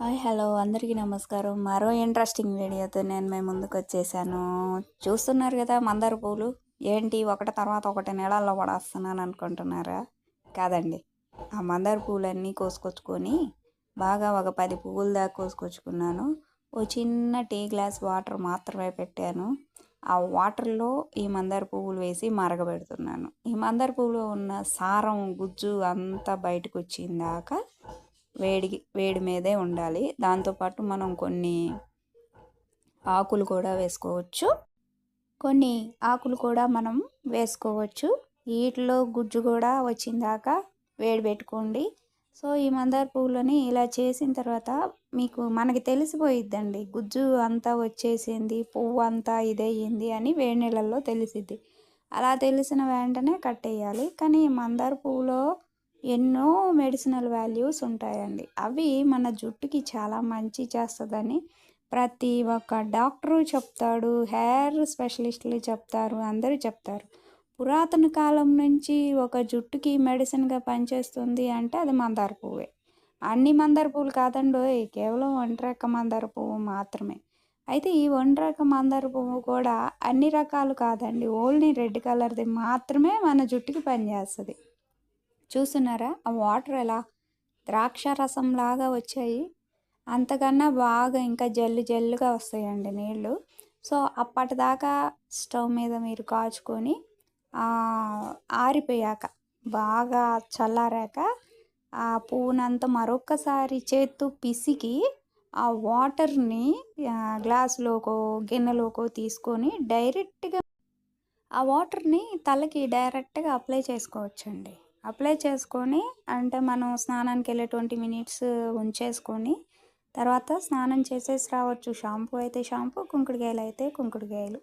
Hi hello అందరికీ నమస్కారం. మరో ఇంట్రెస్టింగ్ వీడియోతో నేను మీ ముందుకు వచ్చేసాను. చూస్తున్నారు కదా మందార పూలు ఏంటి ఒకటి తర్వాత ఒకటి నీళ్ళల్లో పడేస్తున్నాను అనుకుంటున్నారా? కాదండి, ఆ మందార పూలన్నీ కోసుకొచ్చుకొని బాగా ఒక 10 పువ్వుల దాకా కోసుకొచ్చుకున్నాను. ఓ చిన్న టీ గ్లాస్ వాటర్ మాత్రమే పెట్టాను. ఆ వాటర్లో ఈ మందార పువ్వులు వేసి మరగబెడుతున్నాను. ఈ మందార పువ్వులో ఉన్న సారం గుజ్జు అంతా బయటకు వచ్చిందాక వేడి మీదే ఉండాలి. దాంతోపాటు మనం కొన్ని ఆకులు కూడా వేసుకోవచ్చు. మనం వేసుకోవచ్చు. వీటిలో గుజ్జు కూడా వచ్చిందాక వేడి పెట్టుకోండి. సో ఈ మందార పువ్వులని ఇలా చేసిన తర్వాత మనకి తెలిసిపోయిద్దండి, గుజ్జు అంతా వచ్చేసింది, పువ్వు అంతా ఇదయ్యింది అని వేడి నీళ్ళల్లో తెలిసిద్ది. అలా తెలిసిన వెంటనే కట్టేయాలి. కానీ మందార పువ్వులో ఎన్నో మెడిసినల్ వాల్యూస్ ఉంటాయండి. అవి మన జుట్టుకి చాలా మంచి చేస్తుందని ప్రతి ఒక్క డాక్టరు చెప్తాడు, హెయిర్ స్పెషలిస్టులు చెప్తారు, అందరూ చెప్తారు. పురాతన కాలం నుంచి ఒక జుట్టుకి మెడిసిన్గా పనిచేస్తుంది అంటే అది మందార పువ్వే. అన్ని మందార పువ్వులు కాదండోయ్, కేవలం ఒండ్రెక్క మందార పువ్వు మాత్రమే. అయితే ఈ ఒండ్రెక్క మందార పువ్వు కూడా అన్ని రకాలు కాదండి, ఓన్లీ రెడ్ కలర్ది మాత్రమే మన జుట్టుకి పనిచేస్తుంది. చూస్తున్నారా ఆ వాటర్ ఎలా ద్రాక్ష రసం లాగా వచ్చాయి? అంతకన్నా బాగా ఇంకా జల్లు జల్లుగా వస్తాయండి నీళ్ళు. సో అప్పటిదాకా స్టవ్ మీద మీరు కాచుకొని ఆరిపోయాక బాగా చల్లారాక ఆ పువ్వునంతా మరొక్కసారి చేత్తో పిసికి ఆ వాటర్ని గ్లాసులోకో గిన్నెలోకో తీసుకొని డైరెక్ట్గా ఆ వాటర్ని తలకి డైరెక్ట్గా అప్లై చేసుకోవచ్చండి. అప్లై చేసుకొని అంటే మనం స్నానానికి వెళ్ళే 20 మినిట్స్ ఉంచేసుకొని తర్వాత స్నానం చేసేసి రావచ్చు. షాంపూ అయితే షాంపూ, కుంకుడుకాయలు అయితే కుంకుడుకాయలు.